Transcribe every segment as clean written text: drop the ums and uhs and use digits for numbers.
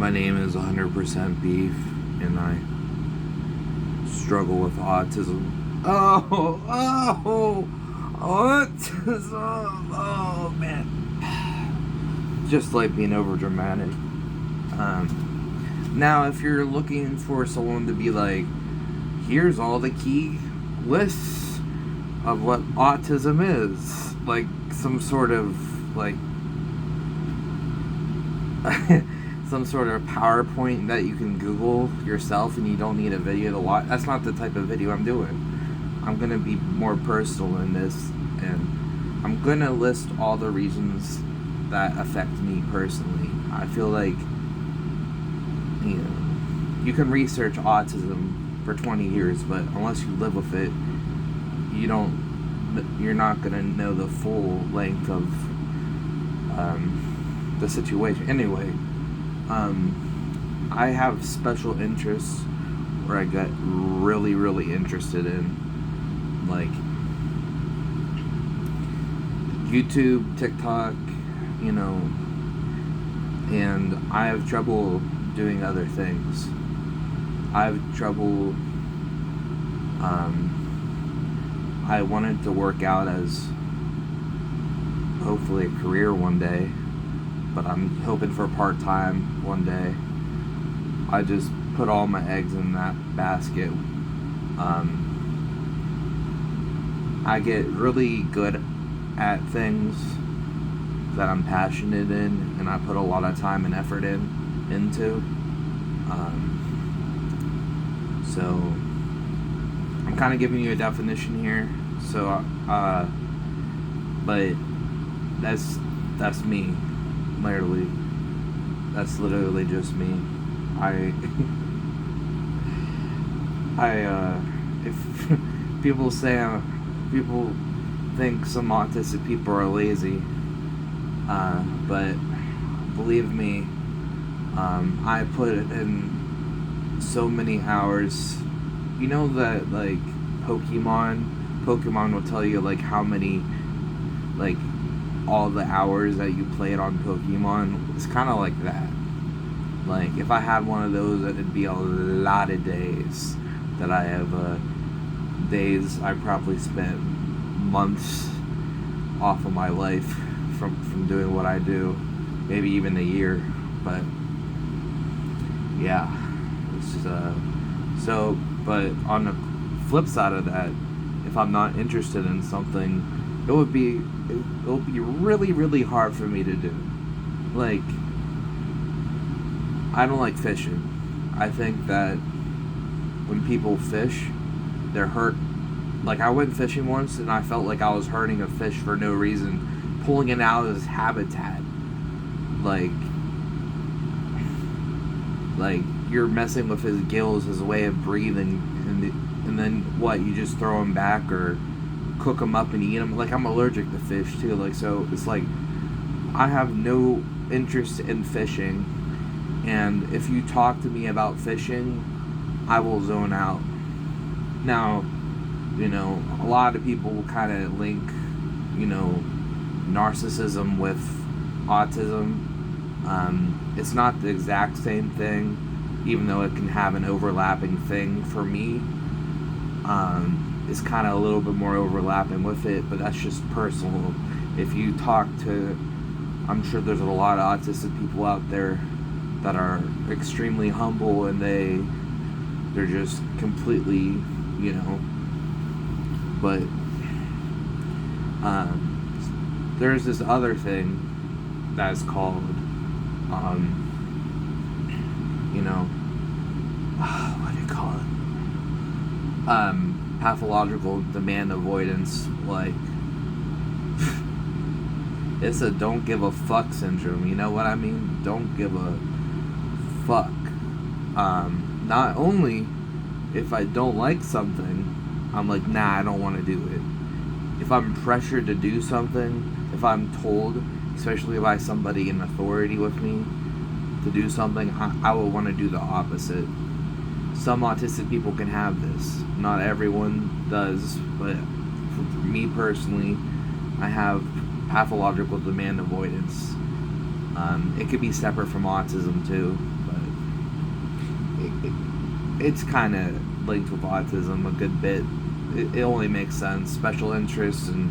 My name is 100% Beef, and I struggle with autism. Autism! Oh, man. Just like being over dramatic. Now, if you're looking for someone to be like, here's all the key lists of what autism is, like some sort of, like, some sort of PowerPoint that you can Google yourself and you don't need a video to watch. That's not the type of video I'm doing. I'm going to be more personal in this, and I'm going to list all the reasons that affect me personally. I feel like, you can research autism for 20 years, but unless you live with it, you're not going to know the full length of the situation. Anyway, I have special interests where I get really, really interested in, like, YouTube, TikTok, and I have trouble doing other things. I have trouble, I wanted to work out as hopefully a career one day, but I'm hoping for part-time one day. I just put all my eggs in that basket. I get really good at things that I'm passionate in, and I put a lot of time and effort into. So I'm kind of giving you a definition here. So, but that's me, literally. That's literally just me. If people think some autistic people are lazy, but believe me, I put in so many hours. You know that, like, Pokemon will tell you, like, how many, like, all the hours that you played on Pokemon. It's kind of like that. Like, if I had one of those, it'd be a lot of days that I have, days I probably spent months off of my life from doing what I do, maybe even a year. But yeah, it's so. But on the flip side of that, if I'm not interested in something, it will be really, really hard for me to do. Like, I don't like fishing. I think that when people fish, they're hurt. Like, I went fishing once and I felt like I was hurting a fish for no reason, pulling it out of his habitat. Like you're messing with his gills, his way of breathing, and then what? You just throw him back or cook them up and eat them. Like, I'm allergic to fish too. Like, so it's like I have no interest in fishing, and if you talk to me about fishing, I will zone out. Now, a lot of people will kind of link, narcissism with autism. It's not the exact same thing, even though it can have an overlapping thing for me. It's kind of a little bit more overlapping with it, but that's just personal. If you talk to, I'm sure there's a lot of autistic people out there that are extremely humble, and they're just completely, but there's this other thing that's called, what do you call it? Pathological demand avoidance. Like, it's a don't give a fuck syndrome. You know what I mean? Don't give a fuck. Not only if I don't like something, I'm like, nah, I don't want to do it. If I'm pressured to do something, if I'm told, especially by somebody in authority with me, to do something, I will want to do the opposite. Some autistic people can have this. Not everyone does, but for me personally, I have pathological demand avoidance. It could be separate from autism too, but it's kind of linked with autism a good bit. It only makes sense. Special interests and,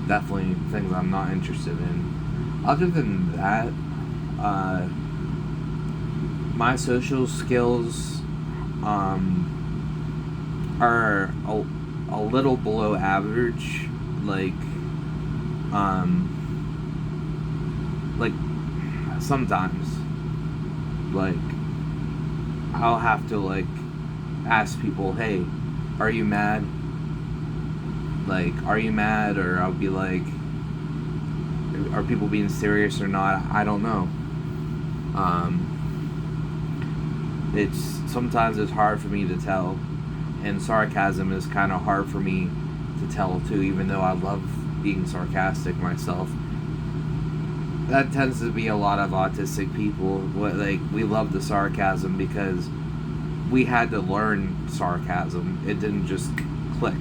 definitely things I'm not interested in. Other than that, my social skills are a little below average. Like sometimes, like, I'll have to, like, ask people, hey, are you mad? Like, are you mad? Or I'll be like, are people being serious or not? I don't know. Sometimes it's hard for me to tell, and sarcasm is kind of hard for me to tell too, even though I love being sarcastic myself. That tends to be a lot of autistic people. We love the sarcasm because we had to learn sarcasm. It didn't just click.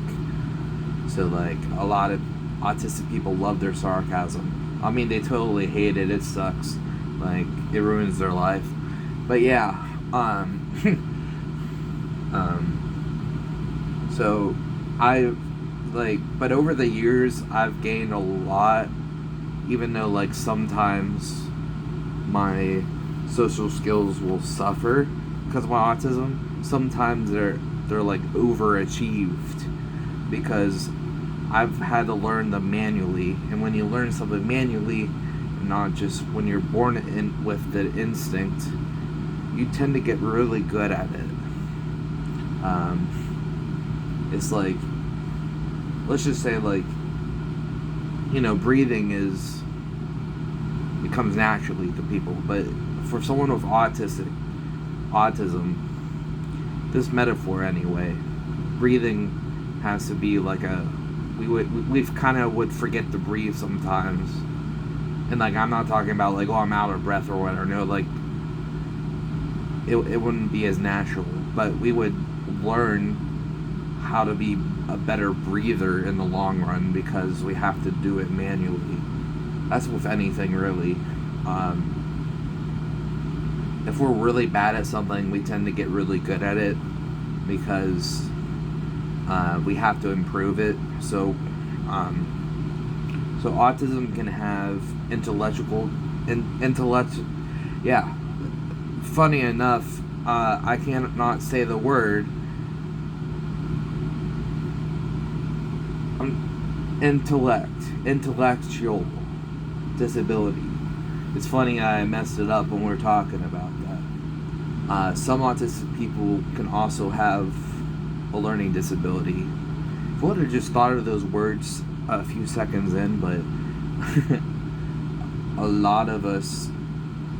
So, like, a lot of autistic people love their sarcasm. I mean, they totally hate it. It sucks. Like, it ruins their life. But yeah, so but over the years, I've gained a lot, even though, like, sometimes my social skills will suffer because of my autism. Sometimes they're like overachieved because I've had to learn them manually, and when you learn something manually, not just when you're born in with the instinct, you tend to get really good at it. It's like, let's just say, like, breathing it comes naturally to people, but for someone with autism, this metaphor anyway, breathing has to be like we kind of would forget to breathe sometimes, and, like, I'm not talking about, like, oh, I'm out of breath or whatever. No, like, it wouldn't be as natural, but we would learn how to be a better breather in the long run because we have to do it manually. That's with anything, really. If we're really bad at something, we tend to get really good at it because we have to improve it. So autism can have yeah. Funny enough, I cannot say the word. Intellectual disability. It's funny I messed it up when we were talking about that. Some autistic people can also have a learning disability. I would have just thought of those words a few seconds in, but a lot of us,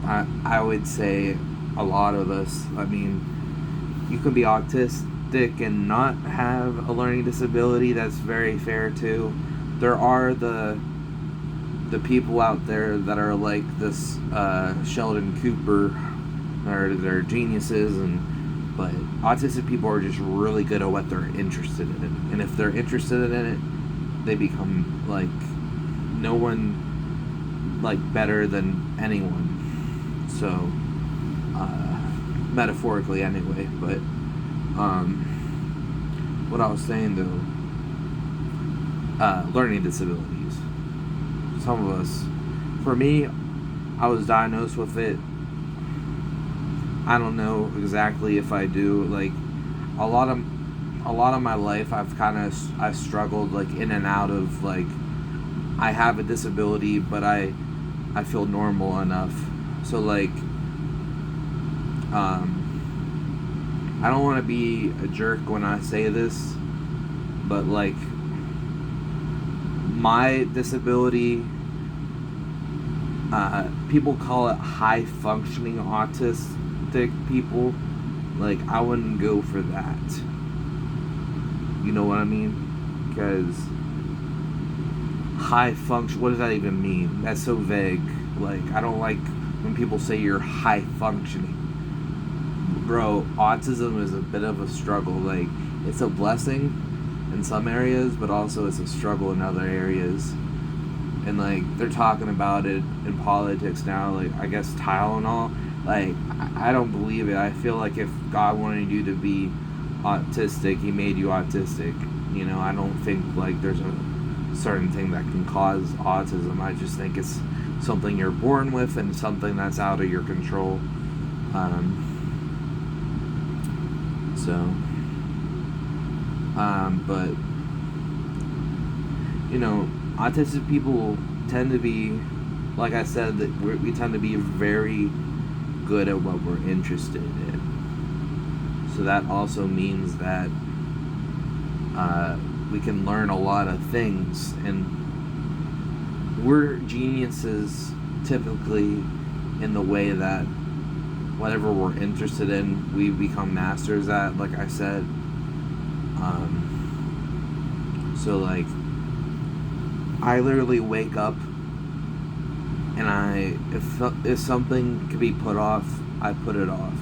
I would say a lot of us, I mean, you can be autistic and not have a learning disability. That's very fair too. There are the people out there that are like this Sheldon Cooper, or they're geniuses, but autistic people are just really good at what they're interested in, and if they're interested in it, they become like no one, like, better than anyone. So metaphorically anyway, but what I was saying though, learning disabilities. Some of us, for me, I was diagnosed with it. I don't know exactly if I do. Like, a lot of my life, I struggled, like, in and out of, like, I have a disability, but I feel normal enough. So, like, I don't want to be a jerk when I say this, but, like, my disability, people call it high functioning autistic people. Like, I wouldn't go for that. You know what I mean? Because high function, what does that even mean? That's so vague. Like, I don't like when people say you're high functioning. Bro, autism is a bit of a struggle. Like, it's a blessing in some areas, but also it's a struggle in other areas. and like they're talking about it in politics now, like I guess Tylenol. Like I don't believe it. I feel like if God wanted you to be autistic, He made you autistic. You know, I don't think like there's a certain thing that can cause autism. I just think it's something you're born with and something that's out of your control. But you know, autistic people tend to be, like I said, that we tend to be very good at what we're interested in. So that also means that we can learn a lot of things, and we're geniuses typically in the way that whatever we're interested in, we become masters at, like I said. So like I literally wake up and if something can be put off, I put it off,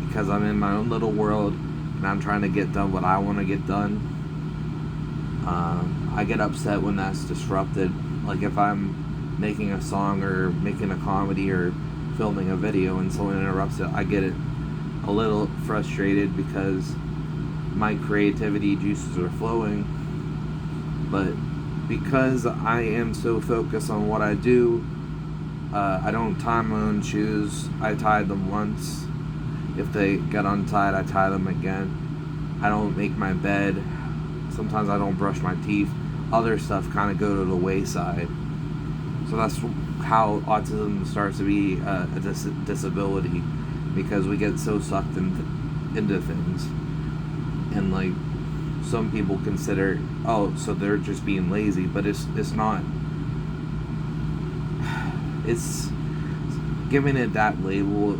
because I'm in my own little world and I'm trying to get done what I want to get done. I get upset when that's disrupted. Like if I'm making a song or making a comedy or filming a video and someone interrupts it, I get it a little frustrated because my creativity juices are flowing. But because I am so focused on what I do, I don't tie my own shoes. I tied them once. If they get untied, I tie them again. I don't make my bed. Sometimes I don't brush my teeth. Other stuff kind of go to the wayside. So that's how autism starts to be a disability, because we get so sucked into things. And like some people consider, oh, so they're just being lazy, but it's not. It's giving it that label.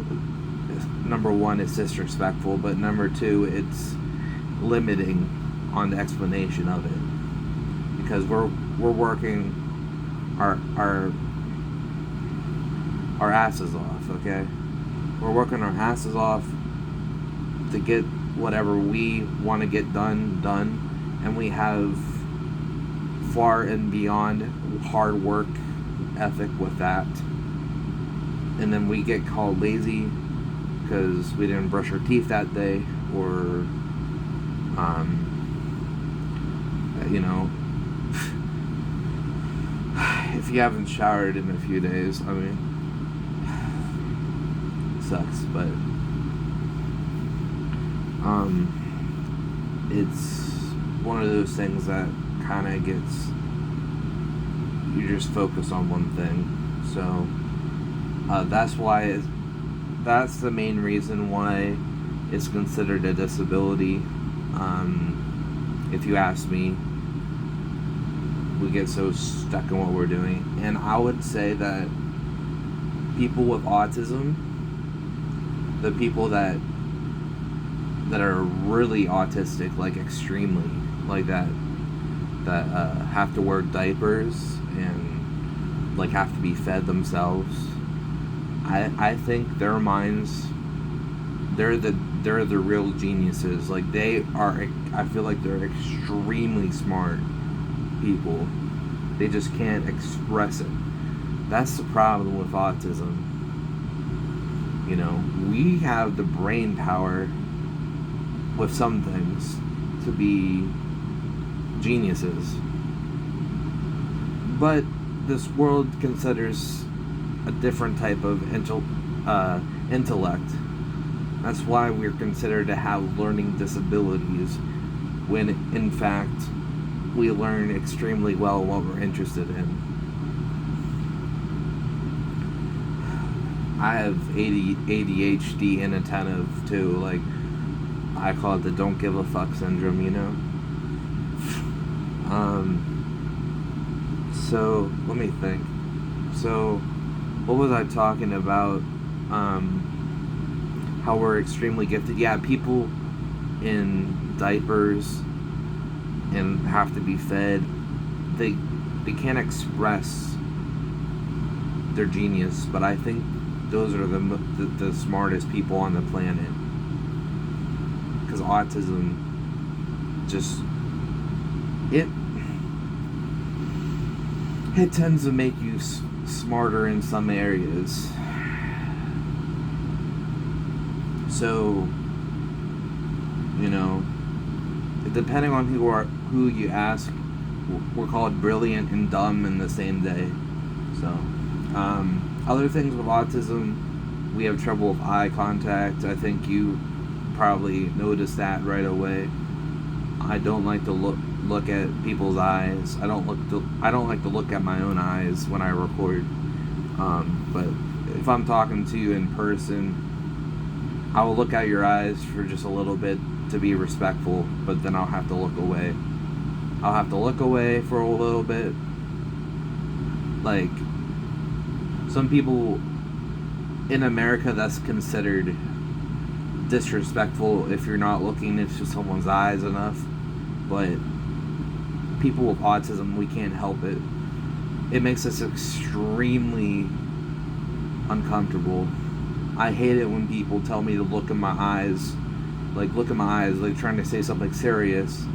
Number one, it's disrespectful, but number two, it's limiting on the explanation of it, because we're working our asses off. Okay, we're working our asses off to get whatever we want to get done, and we have far and beyond hard work ethic with that, and then we get called lazy because we didn't brush our teeth that day, or you know, if you haven't showered in a few days, I mean, it sucks, but it's one of those things that kind of gets you just focus on one thing. So that's the main reason why it's considered a disability. If you ask me, we get so stuck in what we're doing. And I would say that people with autism, the people that are really autistic, like extremely, like that have to wear diapers and like have to be fed themselves, I think their minds, they're the real geniuses. Like they are, I feel like they're extremely smart people. They just can't express it. That's the problem with autism. You know, we have the brain power with some things to be geniuses, but this world considers a different type of intellect. That's why we're considered to have learning disabilities, when in fact we learn extremely well what we're interested in. I have ADHD inattentive too. Like I call it the don't give a fuck syndrome, you know? So let me think. So what was I talking about? How we're extremely gifted. Yeah, people in diapers and have to be fed, they can't express their genius, but I think those are the smartest people on the planet, because autism just it tends to make you smarter in some areas. So, you know, depending on who you ask, we're called brilliant and dumb in the same day. So, other things with autism, we have trouble with eye contact. I think you probably noticed that right away. I don't like to look at people's eyes. I don't like to look at my own eyes when I record. But if I'm talking to you in person, I will look at your eyes for just a little bit to be respectful, but then I'll have to look away. I'll have to look away for a little bit. Like, some people in America, that's considered disrespectful if you're not looking into someone's eyes enough. But people with autism, we can't help it. It makes us extremely uncomfortable. I hate it when people tell me to look in my eyes, like trying to say something serious.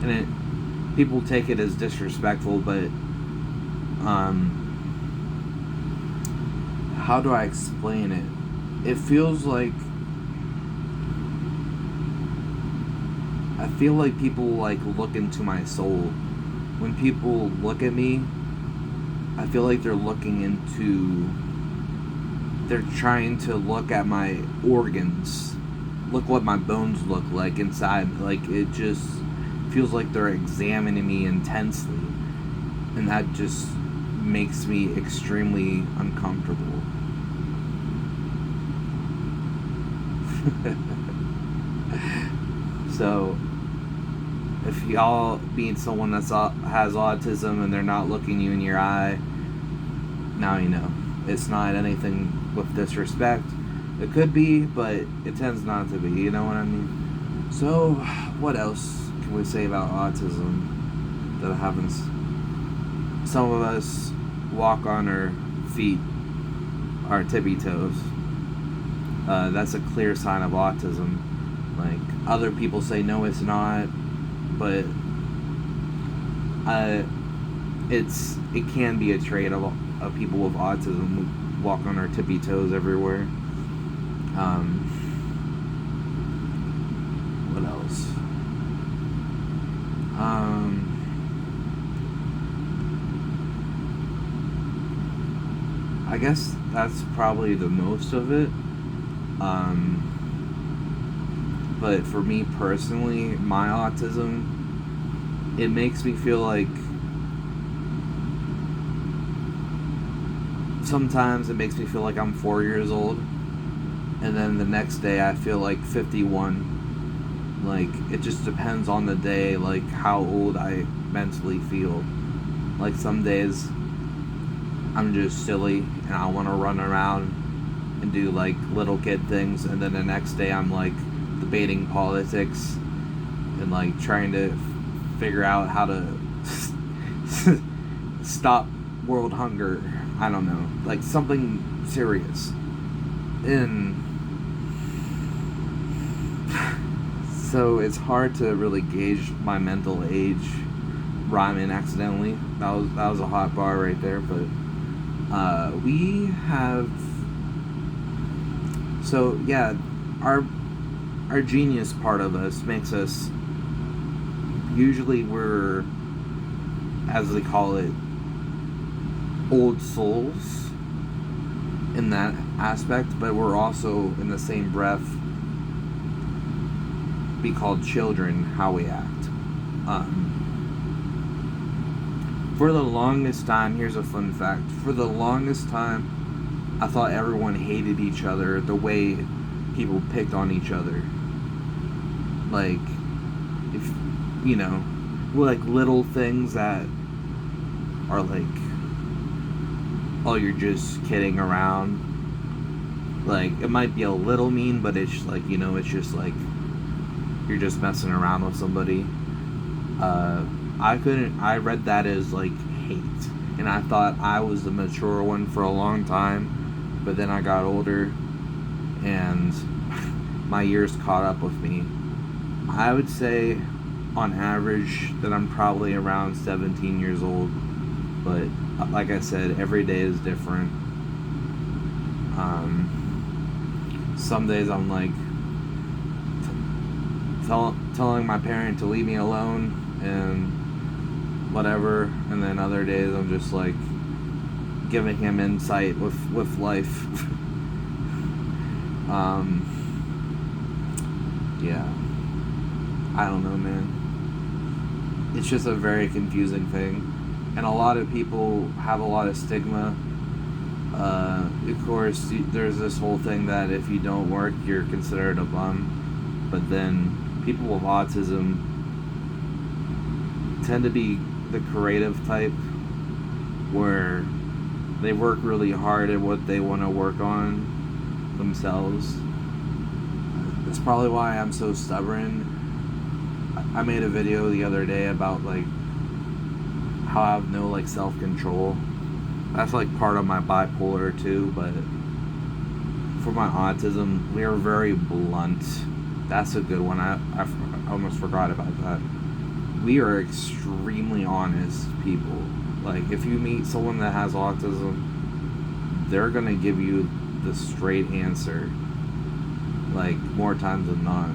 And people take it as disrespectful, but how do I explain it? It feels like I feel like people like look into my soul. When people look at me, I feel like they're trying to look at my organs. Look what my bones look like inside. Like, it just feels like they're examining me intensely. And that just makes me extremely uncomfortable. So, if y'all meet someone that has autism and they're not looking you in your eye, now you know. It's not anything with disrespect. It could be, but it tends not to be, you know what I mean? So, what else can we say about autism that happens? Some of us walk on our feet, our tippy toes. That's a clear sign of autism. Like, other people say no, it's not, but it can be a trait of people with autism. We walk on our tippy toes everywhere. What else? I guess that's probably the most of it. But for me personally, my autism, it makes me feel like sometimes it makes me feel like I'm 4 years old, and then the next day I feel like 51. Like, it just depends on the day, like how old I mentally feel. Like, some days I'm just silly and I want to run around and do like little kid things, and then the next day I'm like debating politics and like trying to figure out how to stop world hunger. I don't know, like something serious. And so it's hard to really gauge my mental age rhyming accidentally. That was a hot bar right there. But we have, so yeah, our genius part of us makes us, usually we're, as they call it, old souls in that aspect, but we're also in the same breath be called children how we act. For the longest time, here's a fun fact, for the longest time I thought everyone hated each other the way people picked on each other. Like, if, you know, like little things that are like, oh, you're just kidding around. Like, it might be a little mean, but it's like, you know, it's just like you're just messing around with somebody. I read that as like hate, and I thought I was the mature one for a long time, but then I got older and my years caught up with me. I would say on average that I'm probably around 17 years old. But like I said, every day is different. Some days I'm like telling my parent to leave me alone and whatever, and then other days I'm just like giving him insight with life. Yeah, I don't know, man. It's just a very confusing thing, and a lot of people have a lot of stigma. Of course, there's this whole thing that if you don't work, you're considered a bum. But then people with autism tend to be the creative type, where they work really hard at what they want to work on themselves. That's probably why I'm so stubborn. I made a video the other day about like how I have no like self-control. That's like part of my bipolar too, but for my autism, we are very blunt. That's a good one. I almost forgot about that. We are extremely honest people. Like, if you meet someone that has autism, they're gonna give you the straight answer, like, more times than not.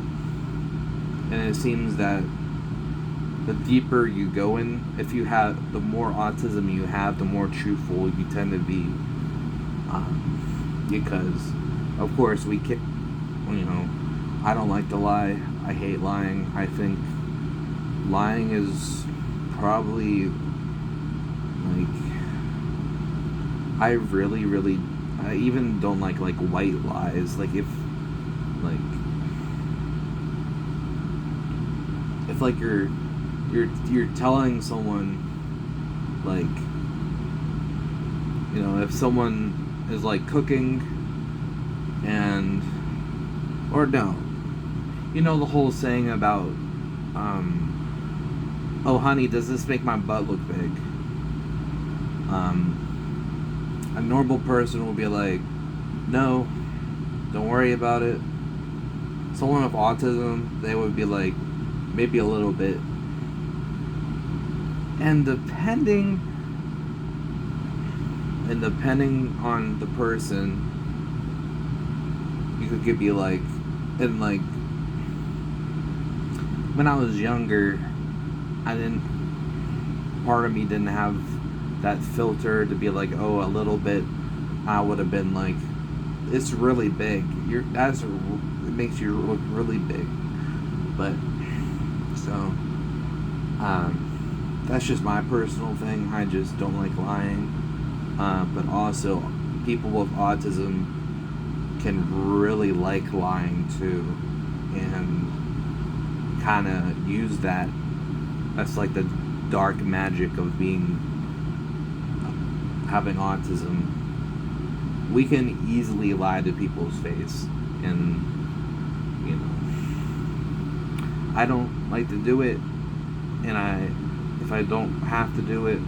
And it seems that the deeper you go in, if you have, the more autism you have, the more truthful you tend to be. Because, of course, I don't like to lie. I hate lying. I think lying is probably, like, I even don't like white lies. Like, if you're telling someone, like, if someone is like cooking or no, the whole saying about, oh honey, does this make my butt look big? A normal person will be like, no, don't worry about it. Someone with autism, they would be like, maybe a little bit. And depending on the person, you could be like, and like, when I was younger, part of me didn't have that filter to be like, oh, a little bit. I would have been like, it's really big. It makes you look really big. But so, that's just my personal thing. I just don't like lying. But also, people with autism can really like lying too, and kind of use that. That's like the dark magic of having autism. We can easily lie to people's face, and I don't like to do it, and if I don't have to do it,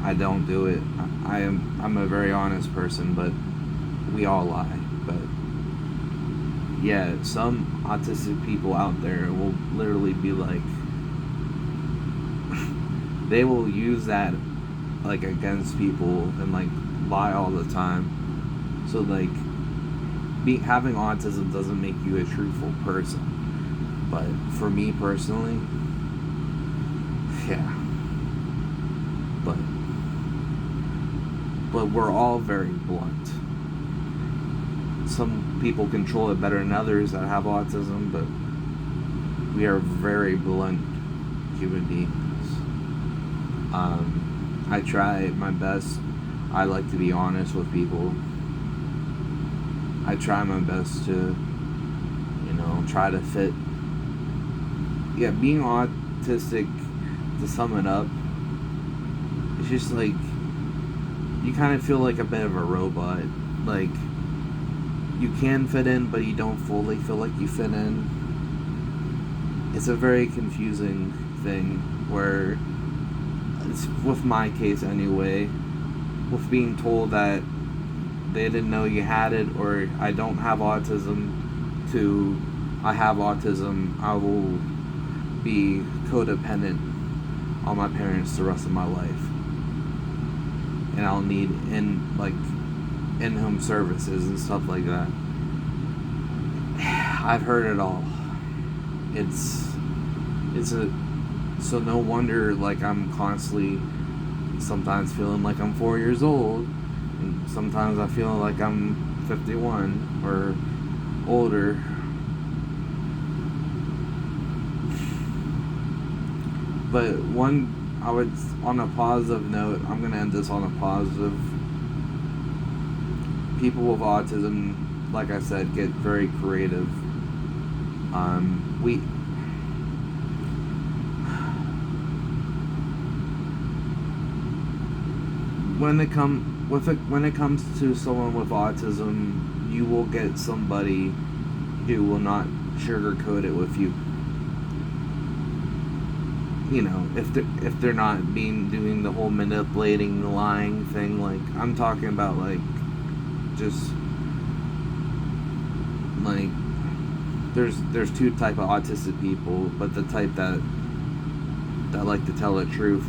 I don't do it. I'm a very honest person, but we all lie. But yeah, some autistic people out there will literally be like, they will use that like against people and like lie all the time. So like, having autism doesn't make you a truthful person. But for me personally, yeah. But we're all very blunt. Some people control it better than others that have autism, but we are very blunt human beings. I try my best. I like to be honest with people. I try my best to, try to fit. Yeah, being autistic, to sum it up, it's just like, you kind of feel like a bit of a robot. Like, you can fit in, but you don't fully feel like you fit in. It's a very confusing thing, where it's, with my case anyway, with being told that they didn't know you had it, or I don't have autism, to I have autism, I will be codependent on my parents the rest of my life, and I'll need in-home services and stuff like that. I've heard it all. So no wonder I'm constantly sometimes feeling like I'm 4 years old, and sometimes I feel like I'm 51 or older. But on a positive note, I'm going to end this on a positive. People with autism, like I said, get very creative. When it comes to someone with autism, you will get somebody who will not sugarcoat it with you. If they're not doing the whole manipulating, lying thing. I'm talking about there's two type of autistic people, but the type that like to tell the truth.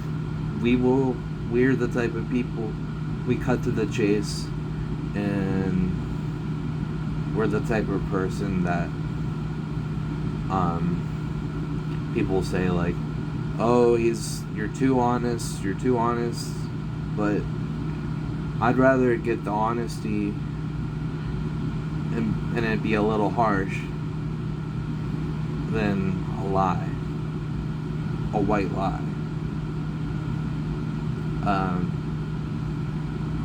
We're the type of people, we cut to the chase, and we're the type of person that people say oh, you're too honest, but I'd rather get the honesty and it be a little harsh than a lie, a white lie.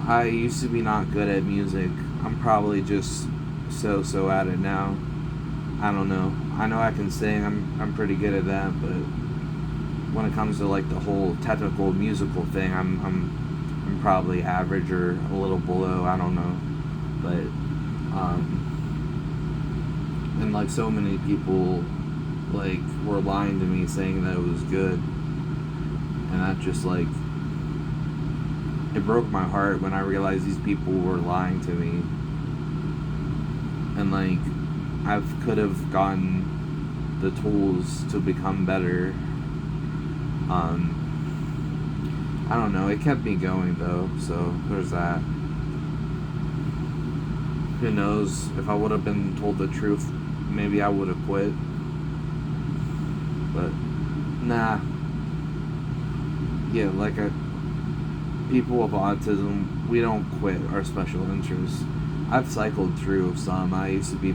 I used to be not good at music. I'm probably just so at it now. I don't know. I know I can sing. I'm pretty good at that, but when it comes to the whole technical musical thing, I'm probably average or a little below. I don't know, but and so many people were lying to me saying that it was good, and that just it broke my heart when I realized these people were lying to me, and I could have gotten the tools to become better. I don't know, it kept me going though, so there's that. Who knows, if I would have been told the truth, maybe I would have quit. But nah. Yeah, people with autism, we don't quit our special interests. I've cycled through some. I used to be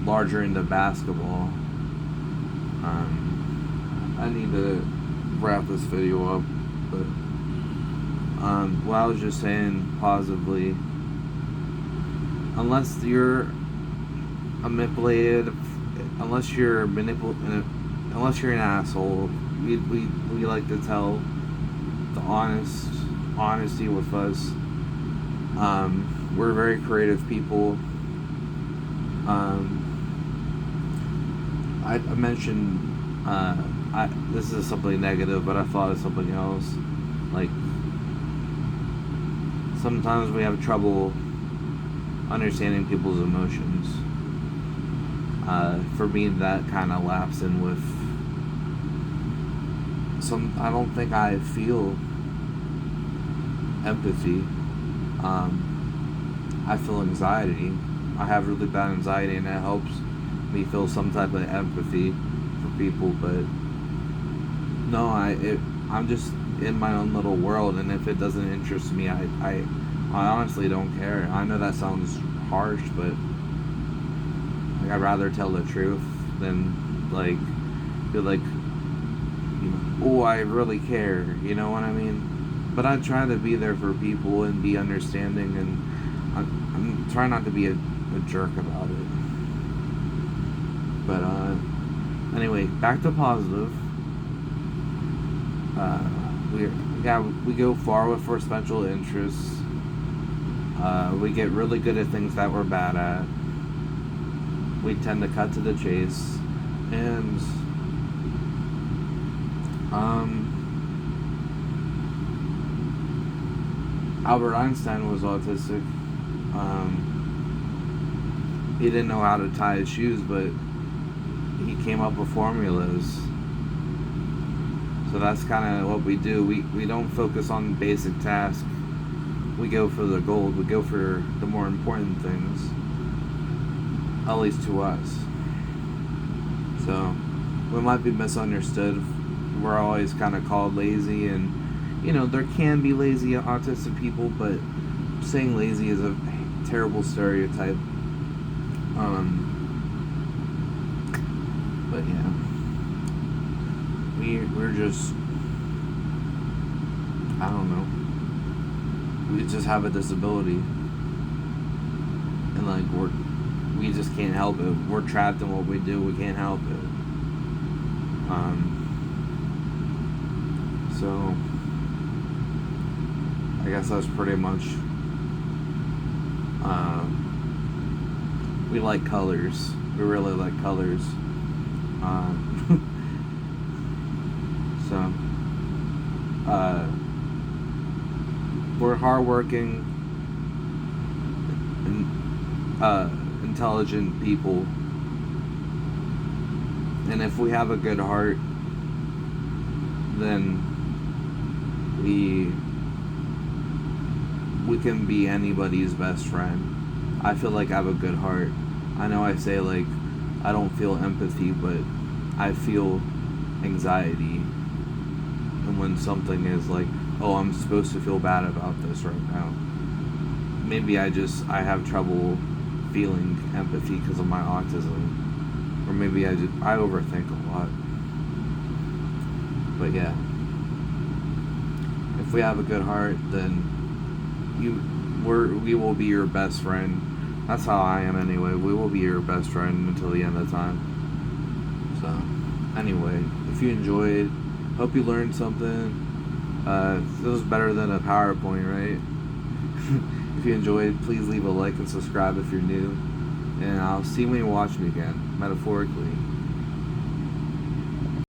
larger into basketball. I need to wrap this video up, but what I was just saying positively, unless you're manipulated, unless you're an asshole, we like to tell the honesty with us. We're very creative people. I mentioned this is something negative, but I thought of something else. Sometimes we have trouble understanding people's emotions. For me, that kind of laps in with I don't think I feel empathy. I feel anxiety. I have really bad anxiety, and it helps me feel some type of empathy for people, but no, I'm just in my own little world, and if it doesn't interest me, I honestly don't care. I know that sounds harsh, but I'd rather tell the truth than feel oh, I really care, you know what I mean? But I try to be there for people and be understanding, and I'm trying not to be a jerk about it. But anyway, back to positive. We go far with our special interests. We get really good at things that we're bad at. We tend to cut to the chase, and Albert Einstein was autistic. He didn't know how to tie his shoes, but he came up with formulas. So that's kind of what we do. We don't focus on basic tasks. We go for the gold. We go for the more important things. At least to us. So we might be misunderstood. We're always kind of called lazy, and there can be lazy autistic people, but saying lazy is a terrible stereotype. But yeah, we're just, I don't know. We just have a disability, and like we just can't help it. We're trapped in what we do. We can't help it. So I guess that's pretty much. We like colors. We really like colors. So we're hardworking, intelligent people, and if we have a good heart, then we can be anybody's best friend. I feel like I have a good heart. I know I say like I don't feel empathy, but I feel anxiety. And when something is like, oh, I'm supposed to feel bad about this right now. Maybe I have trouble feeling empathy because of my autism. Or maybe I overthink a lot. But yeah. If we have a good heart, then we will be your best friend. That's how I am anyway. We will be your best friend until the end of time. So, anyway, if you enjoyed, hope you learned something. This was better than a PowerPoint, right? If you enjoyed, please leave a like and subscribe if you're new. And I'll see you when you watch me again, metaphorically.